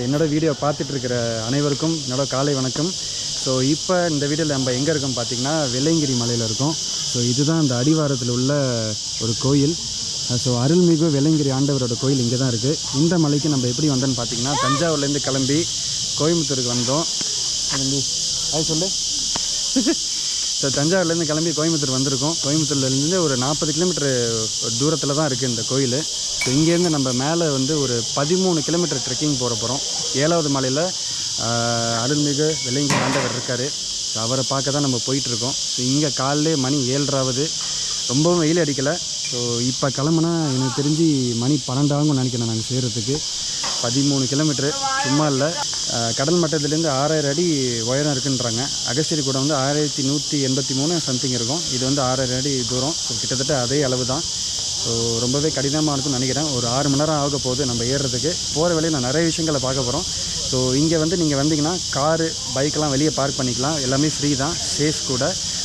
என்னோட வீடியோ பார்த்துட்டு இருக்கிற அனைவருக்கும் என்னோட காலை வணக்கம். ஸோ இப்போ இந்த வீடியோவில் நம்ம எங்கே இருக்கோம் பார்த்திங்கன்னா வெள்ளையங்கிரி மலையில் இருக்கோம். ஸோ இதுதான் இந்த அடிவாரத்தில் உள்ள ஒரு கோயில். ஸோ அருள்மிகு வெள்ளையங்கிரி ஆண்டவரோட கோயில் இங்கே தான் இருக்குது. இந்த மலைக்கு நம்ம எப்படி வந்தோன்னு பார்த்திங்கன்னா தஞ்சாவூர்லேருந்து கிளம்பி கோயம்புத்தூருக்கு வந்தோம். அது சொல்லு. ஸோ தஞ்சாவூர்லேருந்து கிளம்பி கோயம்புத்தூர் வந்திருக்கோம். கோயம்புத்தூர்லேருந்து ஒரு 40 கிலோமீட்டர் தூரத்தில் தான் இருக்குது இந்த கோயில். ஸோ இங்கேருந்து நம்ம மேலே வந்து ஒரு 13 கிலோமீட்டர் ட்ரெக்கிங் போகிறோம். 7வது மலையில் அருள்மிகு வெள்ளையங்கிரி ஆண்டவர் இருக்கார். ஸோ அவரை பார்க்க தான் நம்ம போயிட்டுருக்கோம். ஸோ இங்கே காலையிலே மணி 7:30, ரொம்பவும் வெயில் அடிக்கலை. ஸோ இப்போ கிளம்புனா எனக்கு தெரிஞ்சு மணி 12 ஆகும்னு நினைக்கிறேன் நாங்கள் செய்கிறதுக்கு. 13 கிலோமீட்டரு சும்மா இல்லை. கடல் மட்டத்துலேருந்து 6000 அடி உயரம் இருக்குன்றாங்க. அகஸ்தியர் கூட வந்து 1183 சம்திங் இருக்கும். இது வந்து 6000 அடி தூரம். ஸோ கிட்டத்தட்ட அதே அளவு தான். ஸோ ரொம்பவே கடினமாக இருக்கும்னு நினைக்கிறேன். ஒரு 6 மணி நேரம் ஆக போகுது நம்ம ஏறுறதுக்கு. போகிற வழியில் நான் நிறைய விஷயங்களை பார்க்க போகிறோம். ஸோ இங்கே வந்து நீங்கள் வந்தீங்கன்னா காரு பைக்கெலாம் வெளியே பார்க் பண்ணிக்கலாம். எல்லாமே ஃப்ரீ தான், சேஃப் கூட.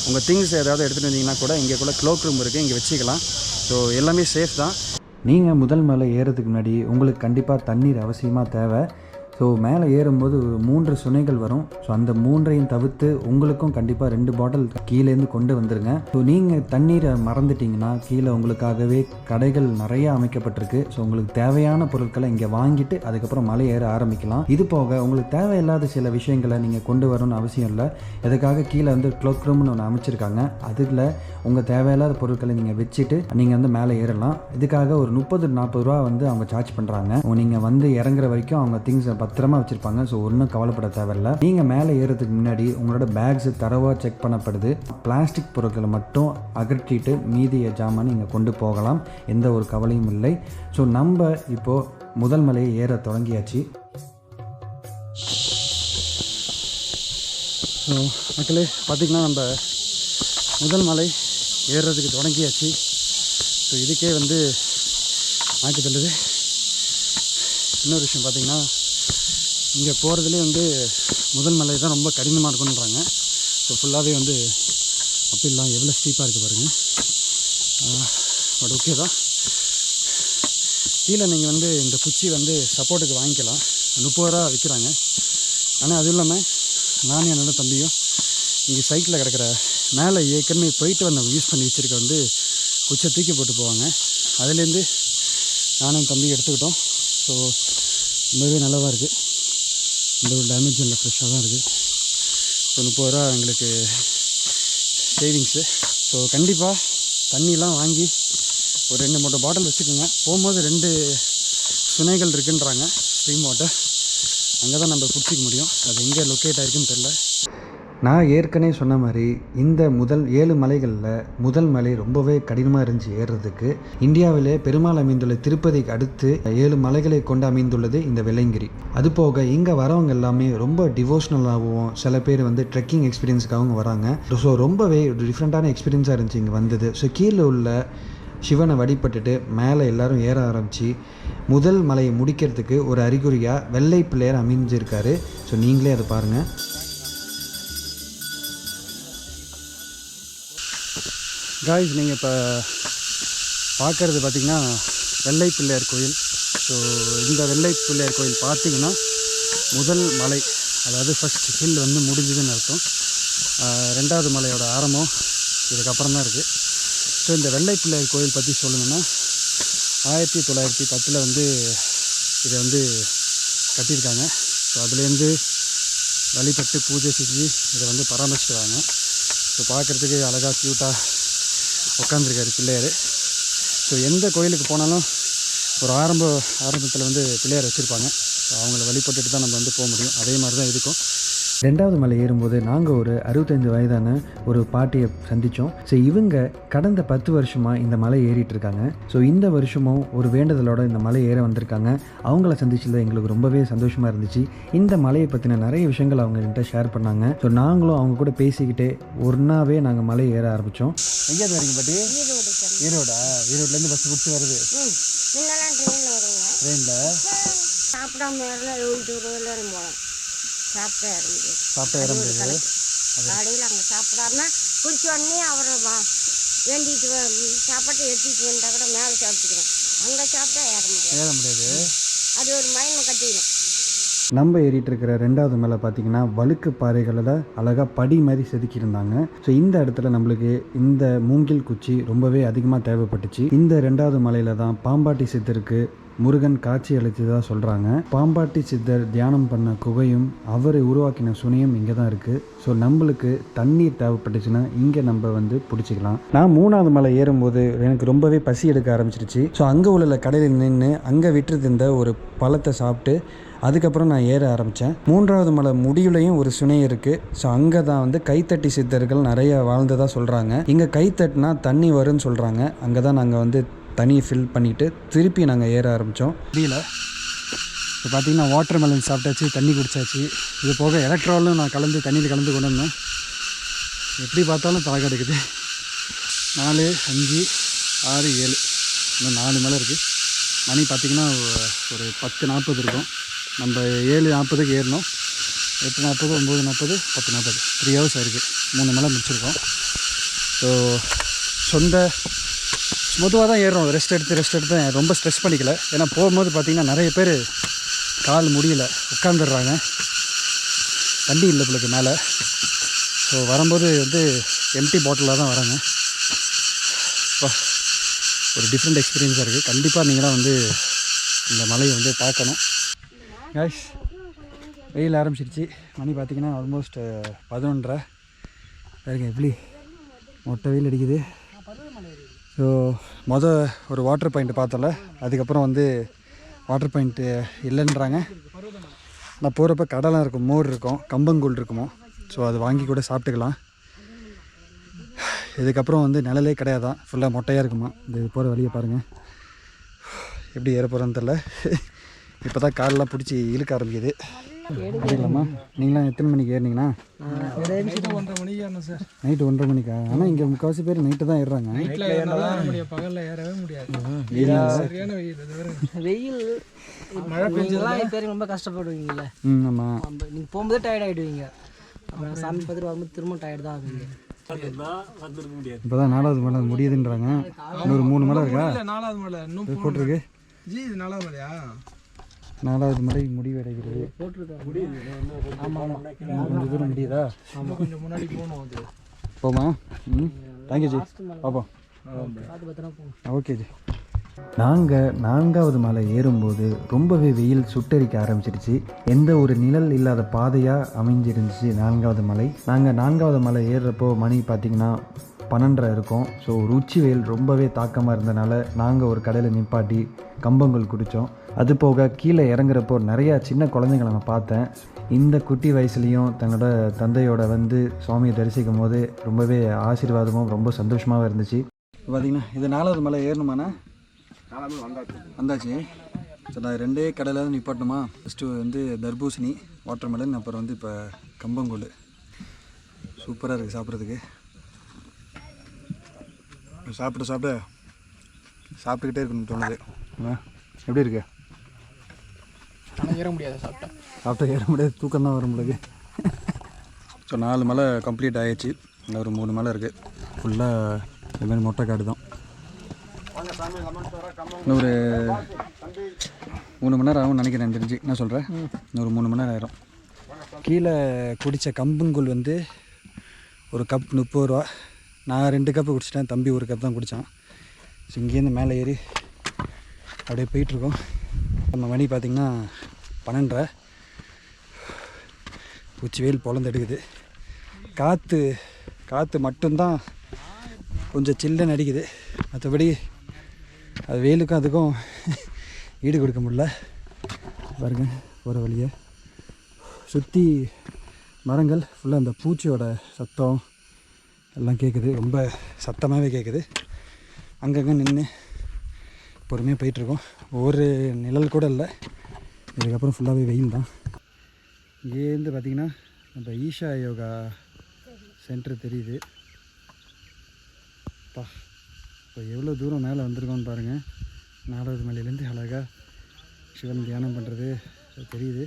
உங்கள் திங்ஸ் ஏதாவது எடுத்துகிட்டு வந்தீங்கன்னா கூட இங்கே கூட க்ளோக் ரூம் இருக்குது, இங்கே வச்சுக்கலாம். ஸோ எல்லாமே சேஃப் தான். நீங்கள் முதல் மலை ஏறுறதுக்கு முன்னாடி உங்களுக்கு கண்டிப்பாக தண்ணீர் அவசியமாக தேவை. ஸோ மேலே ஏறும்போது 3 சுனைகள் வரும். ஸோ அந்த 3ஐயும் தவிர்த்து உங்களுக்கும் கண்டிப்பாக 2 பாட்டில் கீழேருந்து கொண்டு வந்துடுங்க. ஸோ நீங்கள் தண்ணீரை மறந்துட்டிங்கன்னா கீழே உங்களுக்காகவே கடைகள் நிறைய அமைக்கப்பட்டிருக்கு. ஸோ உங்களுக்கு தேவையான பொருட்களை இங்கே வாங்கிட்டு அதுக்கப்புறம் மலை ஏற ஆரம்பிக்கலாம். இது போக உங்களுக்கு தேவையில்லாத சில விஷயங்களை நீங்கள் கொண்டு வரணும்னு அவசியம் இல்லை. எதுக்காக கீழே வந்து க்ளோக் ரூம்னு ஒன்று அமைச்சிருக்காங்க. அதில் உங்கள் தேவையில்லாத பொருட்களை நீங்கள் வச்சுட்டு நீங்கள் வந்து மேலே ஏறலாம். இதுக்காக ஒரு 30-40 ரூபா வந்து அவங்க சார்ஜ் பண்ணுறாங்க. நீங்கள் வந்து இறங்குற வரைக்கும் அவங்க திங்ஸை பத்திரமா வச்சுருப்பாங்க. ஸோ ஒன்றும் கவலைப்பட தேவையில்லை. நீங்கள் மேலே ஏறதுக்கு முன்னாடி உங்களோட பேக்ஸு தரவாக செக் பண்ணப்படுது. பிளாஸ்டிக் பொருட்களை மட்டும் அகற்றிட்டு மீதிய ஜாமான் நீங்கள் கொண்டு போகலாம். எந்த ஒரு கவலையும் இல்லை. ஸோ நம்ம இப்போது முதல் மலையை ஏற தொடங்கியாச்சு. ஸோ மக்களே பார்த்திங்கன்னா நம்ம முதல் மலை ஏறுறதுக்கு தொடங்கியாச்சு. ஸோ இதுக்கே வந்து ஆக்கி தள்ளுது. இன்னொரு விஷயம் பார்த்திங்கன்னா இங்கே போகிறதுலே வந்து முதல் மலை தான் ரொம்ப கடினமாக இருக்குன்றாங்க. ஸோ ஃபுல்லாகவே வந்து அப்படிலாம் எவ்வளோ ஸ்டீப்பாக இருக்குது பாருங்கள். பட் ஓகே தான். கீழே நீங்கள் வந்து இந்த குச்சி வந்து சப்போர்ட்டுக்கு வாங்கிக்கலாம். 30 ரூபா விற்கிறாங்க. ஆனால் அதுவும் இல்லாமல் நானும் என்னோட தம்பியும் இங்கே சைக்கிளில் கிடக்கிற மேலே ஏற்கனவே போயிட்டு வந்தவங்க யூஸ் பண்ணி வச்சுருக்க வந்து குச்சை தூக்கி போட்டு போவாங்க. அதுலேருந்து நானும் தம்பி எடுத்துக்கிட்டோம். ஸோ ரொம்பவே நல்லாவாக இருக்குது. இந்த ஒரு டேமேஜ் இல்லை, ஃப்ரெஷ்ஷாக தான் இருக்குது. ஸோ 30 ரூபா எங்களுக்கு சேவிங்ஸு. ஸோ கண்டிப்பாக தண்ணிலாம் வாங்கி ஒரு 2-3 பாட்டில் வச்சுக்கோங்க. போகும்போது 2 சுனைகள் இருக்குன்றாங்க, ஸ்ட்ரீம் வாட்டர். அங்கே தான் நம்ம பிடிச்சிக்க முடியும். அது எங்கே லொக்கேட் ஆகிருக்குன்னு தெரில. நான் ஏற்கனவே சொன்ன மாதிரி இந்த முதல் 7 மலைகளில் முதல் மலை ரொம்பவே கடினமாக இருந்துச்சு ஏறுறதுக்கு. இந்தியாவிலே பெருமாள் அமைந்துள்ள திருப்பதிக்கு அடுத்து 7 மலைகளை கொண்டு அமைந்துள்ளது இந்த வெள்ளையங்கிரி. அதுபோக இங்கே வரவங்க எல்லாமே ரொம்ப டிவோஷனலாகவும் சில பேர் வந்து ட்ரெக்கிங் எக்ஸ்பீரியன்ஸுக்காகவும் வராங்க. ஸோ ரொம்பவே டிஃப்ரெண்ட்டான எக்ஸ்பீரியன்ஸாக இருந்துச்சு இங்கே வந்தது. ஸோ கீழே உள்ள சிவனை வழிபட்டுட்டு மேலே எல்லோரும் ஏற ஆரம்பித்து முதல் மலையை முடிக்கிறதுக்கு ஒரு அறிகுறியாக வெள்ளை பிள்ளையார் அமைஞ்சிருக்காரு. ஸோ நீங்களே அதை பாருங்கள். காய்ஸ், நீங்கள் இப்போ பார்க்குறது பார்த்திங்கன்னா வெள்ளை பிள்ளையார் கோயில். ஸோ இந்த வெள்ளை பிள்ளையார் கோயில் பார்த்திங்கன்னா முதல் மலை, அதாவது ஃபஸ்ட் ஹில் வந்து முடிஞ்சதுன்னு அர்த்தம். 2வது மலையோட ஆரம்பம் இதுக்கப்புறம் தான் இருக்குது. ஸோ இந்த வெள்ளை பிள்ளையார் கோயில் பற்றி சொல்லணுன்னா 1910 வந்து இதை வந்து கட்டியிருக்காங்க. ஸோ அதுலேருந்து வழிபட்டு பூஜை செஞ்சு இதை வந்து பராமரிச்சுட்டு வாங்க. ஸோ பார்க்குறதுக்கு அழகாக க்யூட்டாக உட்காந்துருக்காரு பிள்ளையார். ஸோ எந்த கோயிலுக்கு போனாலும் ஒரு ஆரம்பத்தில் வந்து பிள்ளையார் வச்சுருப்பாங்க. ஸோ அவங்கள வழிபட்டுட்டு தான் நம்ம வந்து போக முடியும். அதே மாதிரி தான் இருக்கும். ரெண்டாவது மலை ஏறும்போது நாங்கள் ஒரு 65 வயதான ஒரு பாட்டியை சந்தித்தோம். ஸோ இவங்க கடந்த 10 வருஷமாக இந்த மலை ஏறிட்டு இருக்காங்க. ஸோ இந்த வருஷமும் ஒரு வேண்டுதலோட இந்த மலை ஏற வந்திருக்காங்க. அவங்கள சந்திச்சதில் எங்களுக்கு ரொம்பவே சந்தோஷமாக இருந்துச்சு. இந்த மலையை பற்றின நிறைய விஷயங்கள் அவங்க என்கிட்ட ஷேர் பண்ணாங்க. ஸோ நாங்களும் அவங்க கூட பேசிக்கிட்டே ஒன்றாவே நாங்கள் மலை ஏற ஆரம்பித்தோம். எங்கேயாவது வரீங்க பாட்டி? ஈரோடா? ஈரோட்லேருந்து பஸ் பிடிச்சி வருது. ட்ரெயினில் சாப்பிடாம சாப்பிட்டா ஏற முடியாது. காலையில் அங்கே சாப்பிடாம குடிச்ச உடனே அவரை வேண்டிட்டு சாப்பாட்டை எடுத்துட்டு வந்தால் கூட மேலே சாப்பிட்டுக்கிறோம். அங்கே சாப்பிட்டா ஏற முடியாது. அது ஒரு மயக்கம் கட்டிடும். நம்ம ஏறிட்டு இருக்கிற ரெண்டாவது மேலே பார்த்தீங்கன்னா வழுக்கு பாறைகளில் அழகாக படி மாதிரி செதுக்கியிருந்தாங்க. ஸோ இந்த இடத்துல நம்மளுக்கு இந்த மூங்கில் குச்சி ரொம்பவே அதிகமாக தேவைப்பட்டுச்சு. இந்த ரெண்டாவது மலையில் தான் பாம்பாட்டி சித்தருக்கு முருகன் காட்சி அளித்ததாக சொல்கிறாங்க. பாம்பாட்டி சித்தர் தியானம் பண்ண குகையும் அவர் உருவாக்கின சுனையும் இங்கே தான் இருக்குது. ஸோ நம்மளுக்கு தண்ணீர் தேவைப்பட்டுச்சுன்னா இங்கே நம்ம பிடிச்சிக்கலாம். நான் 3வது மலை ஏறும்போது எனக்கு ரொம்பவே பசி எடுக்க ஆரம்பிச்சிருச்சு. ஸோ அங்கே உள்ள கடையில் நின்று அங்கே விட்டுருந்த ஒரு பழத்தை சாப்பிட்டு அதுக்கப்புறம் நான் ஏற ஆரம்பித்தேன். 3வது மலை முடிவுலையும் ஒரு சுனை இருக்குது. ஸோ அங்கே தான் கைத்தட்டி சித்தர்கள் நிறைய வாழ்ந்ததாக சொல்கிறாங்க. இங்கே கைத்தட்டினா தண்ணி வரும்னு சொல்கிறாங்க. அங்கே தான் நாங்கள் தண்ணியை ஃபில் பண்ணிவிட்டு திருப்பி நாங்கள் ஏற ஆரம்பித்தோம். முடியல. இப்போ பார்த்திங்கன்னா வாட்டர் மெலன் சாப்பிட்டாச்சு, தண்ணி குடித்தாச்சு. இது போக எலக்ட்ராலும் நான் தண்ணியில் கலந்து கொண்டு வந்தேன். எப்படி பார்த்தாலும் தலை கிடைக்குது. 4, 5, 6, 7 இன்னும் 4 மலை இருக்குது. மணி பார்த்திங்கன்னா ஒரு 10:40 இருக்கும். நம்ம 7:40க்கு ஏறினோம். 8:40, 9:40, 10:40 3 ஹவர்ஸ் ஆயிருக்கு. 3 மலை முடிச்சிருக்கோம். ஸோ மெதுவாக தான் ஏறுறோம். ரெஸ்ட் எடுத்து ரொம்ப ஸ்ட்ரெஸ் பண்ணிக்கல. ஏன்னா போகும்போது பார்த்திங்கன்னா நிறைய பேர் கால் முடியல, உட்காந்துடுறாங்க. தண்ணி இல்லை பிள்ளைக்கு மேலே. ஸோ வரும்போது எம்டி பாட்டிலாக தான் வராங்க. ஒரு டிஃப்ரெண்ட் எக்ஸ்பீரியன்ஸாக இருக்குது. கண்டிப்பாக நீங்களாம் இந்த மலையை பார்க்கணும். கைஸ், வெயில் ஆரம்பிச்சிருச்சு. மணி பார்த்திங்கன்னா ஆல்மோஸ்ட் 11:30 பாருங்க எப்படி மொட்டை வெயில் அடிக்குது. ஸோ ஒரு வாட்டர் பாயிண்ட் பார்த்தோம்ல, அதுக்கப்புறம் வாட்டர் பாயிண்ட்டு இல்லைன்றாங்க. நான் போகிறப்ப கடலாம் இருக்கும், மோர் இருக்கும், கம்பங்கூழ் இருக்குமோ. ஸோ அது வாங்கி கூட சாப்பிட்டுக்கலாம். இதுக்கப்புறம் நிழலே கிடையாதான், ஃபுல்லாக மொட்டையாக இருக்குமா. இது போகிற வழியை பாருங்கள். எப்படி ஏற போகிறோன்னு தெரில. இப்போ தான் காலெலாம் பிடிச்சி இழுக்க ஆரம்பிக்குது. அப்படிங்களாம்மா? நீங்களாம் எத்தனை மணிக்கு ஏறினீங்கண்ணா? நைட்டு 1:30 மணிக்கா? ஆனால் இங்கே முக்கால்வாசி பேர் நைட்டு தான் ஏறுறாங்க. பகலில் ஏறவே முடியாது. வெயில் மழை பெஞ்செல்லாம் பேர் ரொம்ப கஷ்டப்படுவீங்கல்ல. ஆமாம், நீங்கள் போகும்போது டயர்ட் ஆகிடுவீங்க. அப்புறம் சாமி பார்த்துட்டு வரும்போது திரும்ப டயர்ட் தான் ஆகுவீங்க. இப்போ தான் 4வது மலை முடியுதுன்றாங்க. இன்னொரு 3 மலை இருக்கா? 4வது மலை இன்னும் போட்டிருக்கு. ஜி இது 4வது மலையா? 4வது மலை முடிவடைகிறது. கொஞ்சம் தூரம் முடியுதா? கொஞ்சம் முன்னாடி போகணும். அது போமா? தேங்க்யூ ஜி. பார்ப்போம். ஓகே ஜி. நாங்கள் 4வது மலை ஏறும்போது ரொம்பவே வெயில் சுட்டரிக்க ஆரம்பிச்சிருச்சு. எந்த ஒரு நிழல் இல்லாத பாதையாக அமைஞ்சிருந்துச்சு 4வது மலை. நாங்கள் 4வது மலை ஏறுறப்போ மணி பார்த்திங்கன்னா 12:30 இருக்கும். ஸோ உச்சி வெயில் ரொம்பவே தாக்கமாக இருந்தனால நாங்கள் ஒரு கடையில் நிப்பாட்டி கம்பங்கூழ் குடித்தோம். அது போக கீழே இறங்குறப்போ நிறையா சின்ன குழந்தைங்களை நான் பார்த்தேன். இந்த குட்டி வயசுலேயும் தன்னோட தந்தையோட சுவாமியை தரிசிக்கும் போது ரொம்பவே ஆசீர்வாதமும் ரொம்ப சந்தோஷமாகவும் இருந்துச்சு. பார்த்திங்கன்னா இது 4வது மலை ஏறணுமாண்ணா? வந்தாச்சு. ஸோ நான் 2 கடையில் தான் நிப்பாட்டணுமா. ஃபஸ்ட்டு தர்பூசணி, வாட்டர் மெலன், அப்புறம் இப்போ கம்பங்கூழ். சூப்பராக இருக்குது சாப்பிட்றதுக்கு. சாப்பிட்டுக்கிட்டே இருக்கணும் தோணுது. எப்படி இருக்கு? ஆனால் ஏற முடியாது. சாப்பிட்டா ஏற முடியாது, தூக்கம் தான் வரும் உங்களுக்கு. ஸோ 4 மலை கம்ப்ளீட் ஆகிடுச்சு. இன்னும் ஒரு 3 மலை இருக்குது. ஃபுல்லாக இதுமாதிரி மொட்டை காடு தான். இன்னொரு 3 மணி நேரம் ஆகும்னு நினைக்கிறேன் தெரிஞ்சு. என்ன சொல்கிறேன்? இன்னொரு 3 மணி நேரம் ஆயிரும். கீழே குடித்த கம்பங்கூழ் ஒரு கப் 30 ரூபா. நான் 2 கப்பு குடிச்சிட்டேன், தம்பி 1 கப் தான் குடித்தான். ஸோ இங்கேருந்து மேலே ஏறி அப்படியே போயிட்டுருக்கோம். நம்ம மணி பார்த்திங்கன்னா 12:30. உச்சி வெயில் பொழந்து எடுக்குது. காற்று மட்டும்தான் கொஞ்சம் சில்லுன்னு அடிக்குது. மற்றபடி அது வெயிலுக்கும் அதுக்கும் ஈடு கொடுக்க முடியல. பாருங்க, போகிற வழியை சுற்றி மரங்கள் ஃபுல்லாக அந்த பூச்சியோட சத்தம் எல்லாம் கேட்குது, ரொம்ப சத்தமாகவே கேட்குது. அங்கங்கே நின்று பொறுமையாக போயிட்டுருக்கோம். ஒரு நிழல் கூட இல்லை. இதுக்கப்புறம் ஃபுல்லாகவே வெயில் தான். இங்கேருந்து பார்த்திங்கன்னா நம்ம ஈஷா யோகா சென்டர் தெரியுது. இப்போ எவ்வளோ தூரம் மேலே வந்திருக்கோன்னு பாருங்கள். 4வது மலையிலேருந்து அழகாக சிவன் தியானம் பண்ணுறது தெரியுது.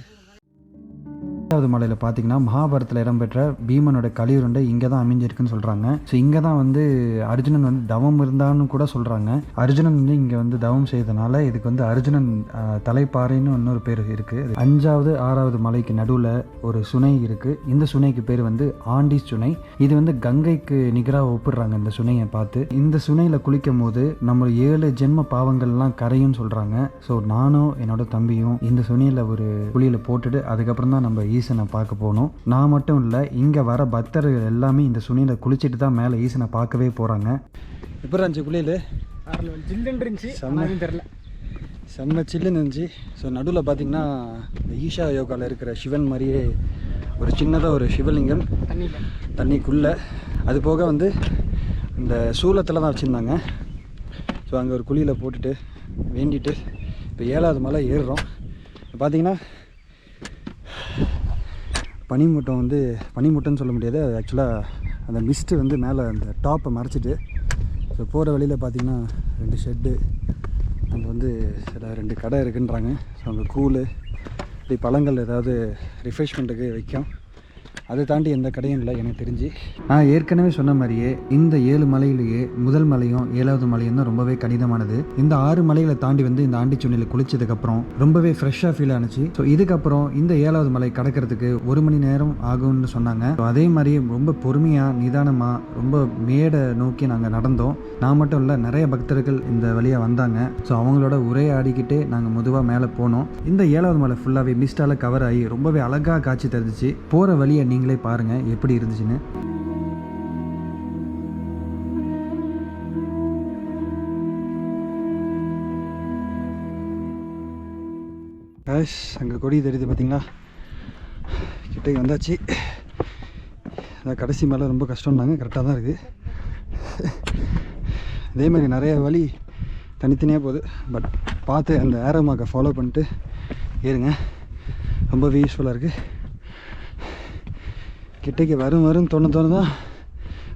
5வது மலையில் பார்த்தீங்கன்னா மகாபாரத்தில் இடம்பெற்ற பீமனோட கலியுருண்டை இங்கே தான் அமைஞ்சிருக்குன்னு சொல்கிறாங்க. ஸோ இங்கே தான் வந்து அர்ஜுனன் வந்து தவம் இருந்தான்னு கூட சொல்கிறாங்க. அர்ஜுனன் வந்து இங்கே வந்து தவம் செய்தனால இதுக்கு வந்து அர்ஜுனன் தலைப்பாறைன்னு இன்னொரு பேர் இருக்குது. 5வது 6வது மலைக்கு நடுவில் ஒரு சுனை இருக்குது. இந்த சுனைக்கு பேர் வந்து ஆண்டி சுனை. இது வந்து கங்கைக்கு நிகராக ஒப்பிடுறாங்க இந்த சுனையை பார்த்து. இந்த சுனையில் குளிக்கும் போது நம்ம 7 ஜென்ம பாவங்கள்லாம் கரையும்னு சொல்கிறாங்க. ஸோ நானும் என்னோட தம்பியும் இந்த சுனையில் ஒரு குழியில் போட்டுட்டு அதுக்கப்புறம் தான் நம்ம ஈசனை பார்க்க போகணும். நான் மட்டும் இல்லை, இங்கே வர பக்தர்கள் எல்லாமே இந்த சுனியில் குளிச்சுட்டு தான் மேலே ஈசனை பார்க்கவே போகிறாங்க. எப்படி இருந்துச்சு குளியல்? ஜில்லுன்னு இருந்துச்சு, தெரியல, செம்ம சில்லுன்னு இருந்துச்சு. ஸோ நடுவில் பார்த்திங்கன்னா இந்த ஈஷா யோகாவில் இருக்கிற சிவன் மாதிரியே ஒரு சின்னதாக ஒரு சிவலிங்கம் தண்ணிக்குள்ளே. அது போக வந்து இந்த சூலத்தில் தான் வச்சுருந்தாங்க. ஸோ அங்கே ஒரு குழியில் போட்டுட்டு வேண்டிட்டு இப்போ 7வது மலை ஏறுறோம். பார்த்திங்கன்னா பனிமூட்டைன்னு சொல்ல முடியாது, அது ஆக்சுவலாக அந்த மிஸ்ட்டு வந்து மேலே அந்த டாப்பை மறைச்சிட்டு. ஸோ போகிற வழியில் பார்த்திங்கன்னா 2 ஷெட்டு, அங்கே வந்து சில 2 கடை இருக்குன்றாங்க. ஸோ அங்கே கூழ் இப்படி பழங்கள் ஏதாவது ரிஃப்ரெஷ்மெண்ட்டுக்கு வைக்கும். அதை தாண்டி எந்த கடையும் இல்லை எனக்கு தெரிஞ்சு. நான் ஏற்கனவே சொன்ன மாதிரியே இந்த 7 மலையிலேயே முதல் மலையும் 7வது மலையும் தான் ரொம்பவே கடினமானது. இந்த 6 மலைகளை தாண்டி வந்து இந்த ஆண்டிச்சுனையில் குளிச்சதுக்கப்புறம் ரொம்பவே ஃப்ரெஷ்ஷாக ஃபீல் ஆனிச்சு. ஸோ இதுக்கப்புறம் இந்த 7வது மலை கடக்கிறதுக்கு 1 மணி நேரம் ஆகும்னு சொன்னாங்க. ஸோ அதே மாதிரி ரொம்ப பொறுமையாக நிதானமாக ரொம்ப மேடை நோக்கி நாங்கள் நடந்தோம். நான் மட்டும் இல்லை, நிறைய பக்தர்கள் இந்த வழியாக வந்தாங்க. ஸோ அவங்களோட உரையாடிக்கிட்டே நாங்கள் மெதுவாக மேலே போனோம். இந்த 7வது மலை ஃபுல்லாகவே மிஸ்டால் கவர் ஆகி ரொம்பவே அழகாக காட்சி தருந்துச்சு. போகிற வழியை நீங்களே பாருங்கள் எப்படி இருந்துச்சுன்னு. அங்கே கொடி தெரியுது பார்த்தீங்களா? கிட்டே வந்தாச்சு. அதான் கடைசி மேலே ரொம்ப கஷ்டம்னாங்க, கரெக்டாக தான் இருக்குது. இதே மாதிரி நிறைய வழி தனித்தனியாக போகுது. பட் பார்த்து அந்த ஏரோ மார்க்கை ஃபாலோ பண்ணிட்டு ஏறுங்க, ரொம்பவே யூஸ்ஃபுல்லாக இருக்குது. கிட்டேக்கு வரும் தோணு தான்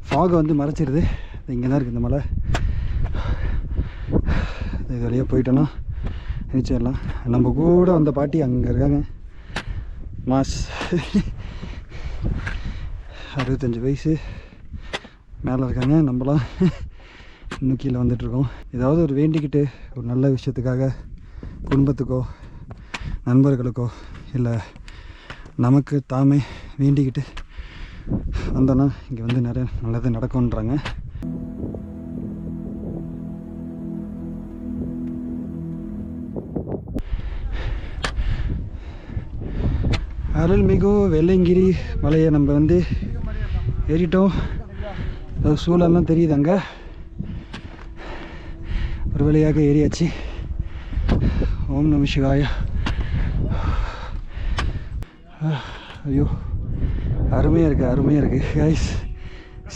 ஃபாகை வந்து மறைச்சிடுது. இங்கே தான் இருக்குது இந்த மலை. இது வழியாக போயிட்டோன்னா நிச்சயம்லாம். நம்ம கூட வந்த பாட்டி அங்கே இருக்காங்க. மாஸ் 65 வயசு மேலே இருக்காங்க. நம்மளாம் இன்னும் கீழே வந்துட்டுருக்கோம். ஏதாவது ஒரு வேண்டிக்கிட்டு ஒரு நல்ல விஷயத்துக்காக குடும்பத்துக்கோ நண்பர்களுக்கோ இல்லை நமக்கு தாமே வேண்டிக்கிட்டு வந்தோன்னா இங்கே வந்து நிறைய நல்லது நடக்கும்ன்றாங்க. அருள்மிகு வெள்ளையங்கிரி மலையை நம்ம வந்து ஏறிட்டோம். சூழல்லாம் தெரியுது அங்கே. ஒரு வழியாக ஏறியாச்சு. ஓம் நம சிவாய. ஐயோ அருமையாக இருக்குது கைஸ்,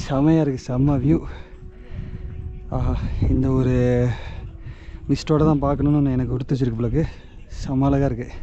செமையாக இருக்குது, செம்ம வியூ. ஆஹா, இந்த ஒரு மிஸ்டோடு தான் பார்க்கணுன்னு எனக்கு கொடுத்து வச்சிருக்கு பிள்ளைக்கு. செம்ம அழகாக இருக்குது.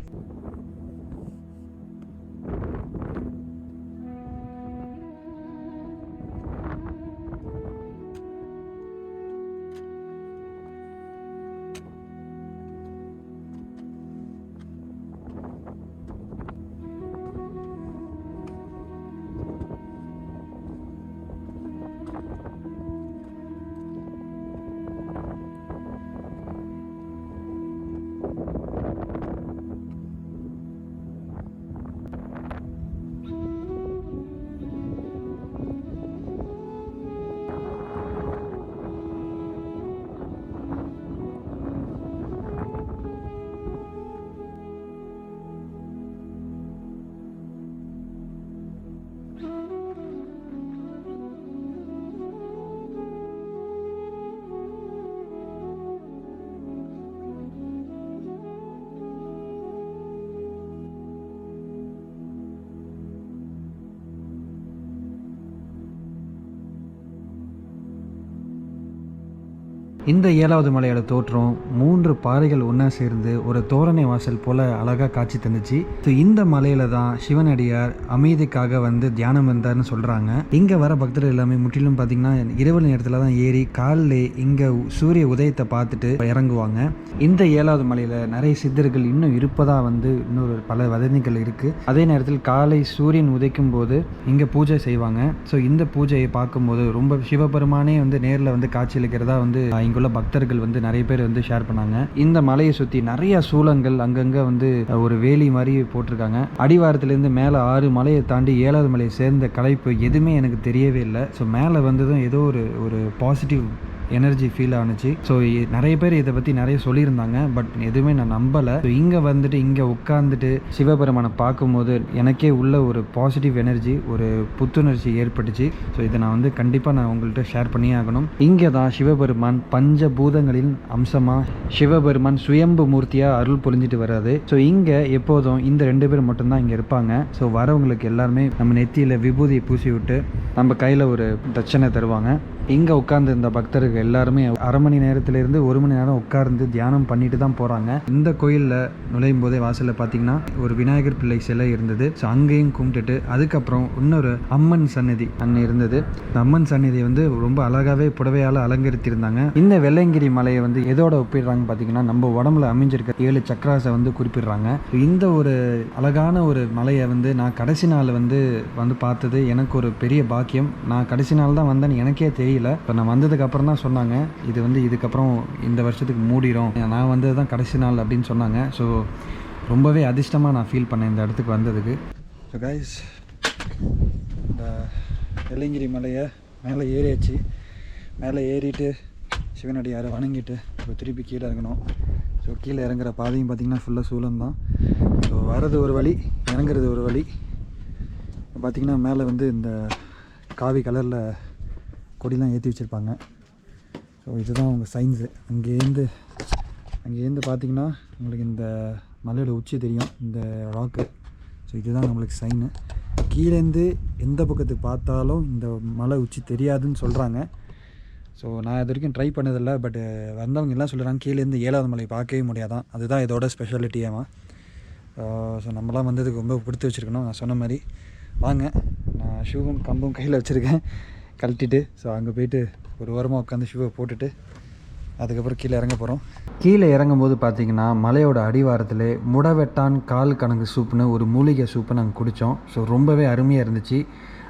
இந்த 7வது மலையோட தோற்றம் 3 பாறைகள் ஒன்றா சேர்ந்து ஒரு தோரணை வாசல் போல் அழகாக காட்சி தந்துச்சு. ஸோ இந்த மலையில தான் சிவனடியார் அமைதிக்காக வந்து தியானம் இருந்தார்னு சொல்கிறாங்க. இங்கே வர பக்தர்கள் எல்லாமே முற்றிலும் பார்த்திங்கன்னா இரவு நேரத்தில் தான் ஏறி காலில் இங்கே சூரிய உதயத்தை பார்த்துட்டு இறங்குவாங்க. இந்த 7வது மலையில் நிறைய சித்தர்கள் இன்னும் இருப்பதாக வந்து இன்னொரு பல வதந்திகள் இருக்குது. அதே நேரத்தில் காலை சூரியன் உதைக்கும் போது இங்கே பூஜை செய்வாங்க. ஸோ இந்த பூஜையை பார்க்கும்போது ரொம்ப சிவபெருமானே வந்து நேரில் வந்து காட்சியளிக்கிறதா வந்து இங்குள்ள பக்தர்கள் வந்து நிறைய பேர் வந்து ஷேர் பண்ணாங்க. இந்த மலையை சுற்றி நிறைய சூளங்கள் அங்கங்கே வந்து ஒரு வேலி மாதிரி போட்டிருக்காங்க. அடிவாரத்துலேருந்து மேலே 6 மலையை தாண்டி 7வது மலையை சேர்ந்த களைப்பு எதுவுமே எனக்கு தெரியவே இல்லை. ஸோ மேலே வந்ததும் ஏதோ ஒரு பாசிட்டிவ் எனர்ஜி ஃபீல் ஆணுச்சு. ஸோ நிறைய பேர் இதை பற்றி நிறைய சொல்லியிருந்தாங்க. பட் எதுவுமே நான் நம்பலை. ஸோ இங்கே வந்துட்டு இங்கே உட்காந்துட்டு சிவபெருமானை பார்க்கும்போது எனக்கே உள்ள ஒரு பாசிட்டிவ் எனர்ஜி, ஒரு புத்துணர்ச்சி ஏற்பட்டுச்சு. ஸோ இதை நான் வந்து கண்டிப்பாக நான் உங்கள்கிட்ட ஷேர் பண்ணியே ஆகணும். இங்கே தான் சிவபெருமான் பஞ்சபூதங்களின் அம்சமாக சிவபெருமான் சுயம்பு மூர்த்தியாக அருள் பொழிஞ்சிட்டு வராது. ஸோ இங்கே எப்போதும் இந்த 2 பேர் மட்டும்தான் இங்கே இருப்பாங்க. ஸோ வரவங்களுக்கு எல்லாருமே நம்ம நெத்தியில் விபூதியை பூசி விட்டு நம்ம கையில் ஒரு தட்சணை தருவாங்க. இங்கே உட்கார்ந்து இந்த பக்தர்கள் எல்லாருமே அரை மணி நேரத்திலேருந்து 1 மணி நேரம் உட்கார்ந்து தியானம் பண்ணிட்டு தான் போகிறாங்க. இந்த கோயிலில் நுழையும் போதே வாசலில் பார்த்தீங்கன்னா ஒரு விநாயகர் பிள்ளை சிலை இருந்தது. ஸோ அங்கேயும் கும்பிட்டுட்டு அதுக்கப்புறம் இன்னொரு அம்மன் சன்னதி அங்கே இருந்தது. இந்த அம்மன் சன்னதி வந்து ரொம்ப அழகாகவே புடவையால் அலங்கரித்திருந்தாங்க. இந்த வெள்ளையங்கிரி மலையை வந்து எதோட ஒப்பிடுறாங்க பார்த்தீங்கன்னா நம்ம உடம்புல அமைஞ்சிருக்க 7 சக்கராஸை வந்து குறிப்பிடுறாங்க. இந்த ஒரு அழகான ஒரு மலையை வந்து நான் கடைசி நாள் வந்து பார்த்தது எனக்கு ஒரு பெரிய பாக்கியம். நான் கடைசி நாள் தான் வந்தேன்னு எனக்கே தெரியல. இப்போ நான் வந்ததுக்கு அப்புறம் தான் சொன்னாங்க இது வந்து இதுக்கப்புறம் இந்த வருஷத்துக்கு மூடிடும், நான் வந்தது தான் கடைசி நாள் அப்படின்னு சொன்னாங்க. ஸோ ரொம்பவே அதிர்ஷ்டமாக நான் ஃபீல் பண்ணேன் இந்த இடத்துக்கு வந்ததுக்கு. ஸோ கைஸ், இந்த வெள்ளையங்கிரி மலையை மேலே ஏறியாச்சு. மேலே ஏறிட்டு சிவனடியாரை வணங்கிட்டு இப்போ திருப்பி கீழே இறங்கணும். ஸோ கீழே இறங்குற பாதையும் பார்த்திங்கன்னா ஃபுல்லாக சூலம் தான். ஸோ வர்றது ஒரு வழி, இறங்குறது ஒரு வழி. பார்த்திங்கன்னா மேலே வந்து இந்த காவி கலரில் கொடிலாம் ஏற்றி வச்சுருப்பாங்க. ஸோ இதுதான் உங்கள் சைன்ஸு. அங்கேருந்து பார்த்திங்கன்னா உங்களுக்கு இந்த மலையோட உச்சி தெரியும், இந்த ராக்கு. ஸோ இதுதான் நம்மளுக்கு சைனு. கீழேருந்து எந்த பக்கத்துக்கு பார்த்தாலும் இந்த மலை உச்சி தெரியாதுன்னு சொல்கிறாங்க. ஸோ நான் இது வரைக்கும் ட்ரை பண்ணதில்லை. பட் வந்தவங்க எல்லாம் சொல்கிறாங்க கீழேருந்து 7வது மலை பார்க்கவே முடியாதான். அதுதான் இதோட ஸ்பெஷாலிட்டியாமா. ஸோ நம்மளாம் வந்ததுக்கு ரொம்ப கொடுத்து வச்சுருக்கணும். நான் சொன்ன மாதிரி வாங்க, நான் ஷூவும் கம்பும் கையில் வச்சுருக்கேன், கழட்டிட்டு. ஸோ அங்கே போய்ட்டு ஒரு ஓரமாக உட்காந்து ஷூவை போட்டுட்டு அதுக்கப்புறம் கீழே இறங்க போகிறோம். கீழே இறங்கும்போது பார்த்திங்கன்னா மலையோட அடிவாரத்தில் முடவெட்டான் கால் கணக்கு சூப்புன்னு ஒரு மூலிகை சூப்பை நாங்கள் குடித்தோம். ஸோ ரொம்பவே அருமையாக இருந்துச்சு.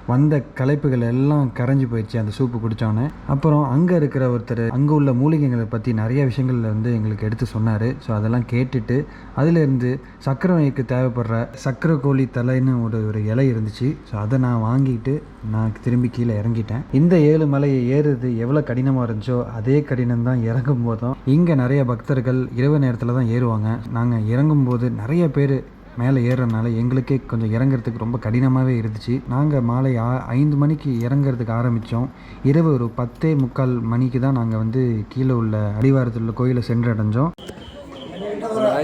வந்த களைப்புகள் எல்லாம் கரைஞ்சி போயிடுச்சு அந்த சூப்பு குடித்தோன்னே. அப்புறம் அங்கே இருக்கிற ஒருத்தர் அங்கே உள்ள மூலிகைகளை பற்றி நிறைய விஷயங்கள் வந்து எங்களுக்கு எடுத்து சொன்னார். ஸோ அதெல்லாம் கேட்டுட்டு அதிலேருந்து சக்கரை நோய்க்கு தேவைப்படுற சக்கரை கோழி தலைன்னு ஒரு இலை இருந்துச்சு. ஸோ அதை நான் வாங்கிட்டு நான் திரும்பி கீழே இறங்கிட்டேன். இந்த 7 மலையை ஏறுறது எவ்வளோ கடினமாக இருந்துச்சோ அதே கடினம் தான் இறங்கும் போதும். இங்கே நிறைய பக்தர்கள் இரவு நேரத்தில் தான் ஏறுவாங்க. நாங்கள் இறங்கும்போது நிறைய பேர் மேலே ஏறுறதுனால எங்களுக்கே கொஞ்சம் இறங்குறதுக்கு ரொம்ப கடினமாகவே இருந்துச்சு. நாங்கள் மாலை 5 மணிக்கு இறங்குறதுக்கு ஆரம்பித்தோம். இரவு ஒரு 10:45 மணிக்கு தான் நாங்கள் வந்து கீழே உள்ள அடிவாரத்தில் உள்ள கோயிலை சென்றடைஞ்சோம்.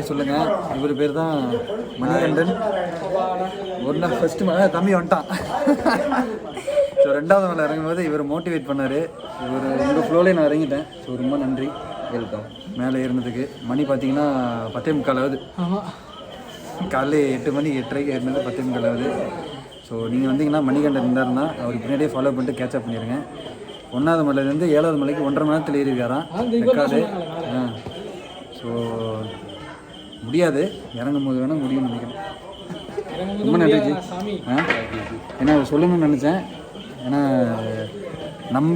சொல்லுங்கள், இவர் பேர் தான் மணிகண்டன். ஒரு நாள் ஃபஸ்ட்டு மலை தம்பி வந்துட்டான். ஸோ 2வது மலை இறங்கும்போது இவர் மோட்டிவேட் பண்ணார். இவர் உங்கள் ஃப்ளோலே நான் இறங்கிட்டேன். ஸோ ரொம்ப நன்றி, வெல்கம். மேலே ஏறினதுக்கு மணி பார்த்தீங்கன்னா 10:45 ஆகுது. காலைல 8 மணி 8:30 ஏறினது 10:45 ஆகுது. ஸோ நீங்கள் வந்தீங்கன்னா மணிகண்டன் இருந்தாருன்னா அவருக்கு பின்னாடியே ஃபாலோ பண்ணிட்டு கேட்சப் பண்ணிடுங்க. 1வது மலையிலேருந்து 7வது மலைக்கு 1.5 மணி நேரத்தில் ஏறிருக்காராம் ரெக்கார்டு. ஸோ முடியாது, இறங்கும் போது வேணால் முடியும்னு நினைக்கிறேன். ரொம்ப நன்றி ஜி. ஏன்னா சொல்லணும்னு நினச்சேன். ஏன்னா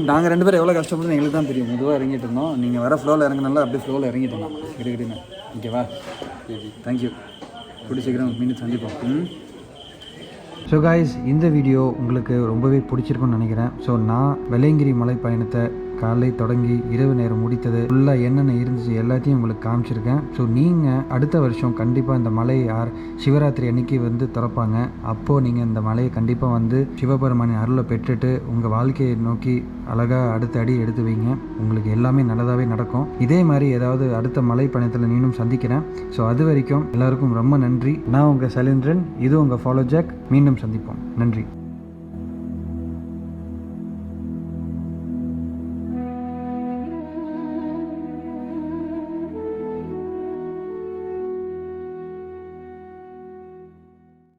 நாங்கள் 2 பேரும் எவ்வளோ கஷ்டப்படுறது எங்களுக்கு தான் தெரியும். மெதுவாக இறங்கிட்டு இருந்தோம். நீங்கள் வர ஃப்ளோவில் இறங்கினால அப்படியே ஃப்ளோவில் இறங்கிட்டு இருந்தோம் கிடுக்கிடுன்னு. ஓகேவா? தேங்க்யூ. கூடி சீக்கிரம் மீண்டும் சந்திப்போம். ஸோ காய்ஸ், இந்த வீடியோ உங்களுக்கு ரொம்பவே பிடிச்சிருக்குன்னு நினைக்கிறேன். ஸோ நான் வெள்ளையங்கிரி மலை பயணத்தை காலை தொடங்கி இரவு நேரம் முடித்தது ஃபுல்லாக என்னென்ன இருந்துச்சு எல்லாத்தையும் உங்களுக்கு காமிச்சிருக்கேன். ஸோ நீங்கள் அடுத்த வருஷம் கண்டிப்பாக இந்த மலை சிவராத்திரி அன்னைக்கு வந்து திறப்பாங்க. அப்போது நீங்கள் இந்த மலையை கண்டிப்பாக வந்து சிவபெருமானின் அருளை பெற்றுட்டு உங்கள் வாழ்க்கையை நோக்கி அழகாக அடுத்த அடி எடுத்து வைங்க. உங்களுக்கு எல்லாமே நல்லதாகவே நடக்கும். இதே மாதிரி ஏதாவது அடுத்த மலை பயணத்தில் நீனும் சந்திக்கிறேன். ஸோ அது வரைக்கும் எல்லாருக்கும் ரொம்ப நன்றி. நான் உங்கள் சைலேந்திரன், இது உங்கள் ஃபாலோஜாக். மீண்டும் சந்திப்போம். நன்றி.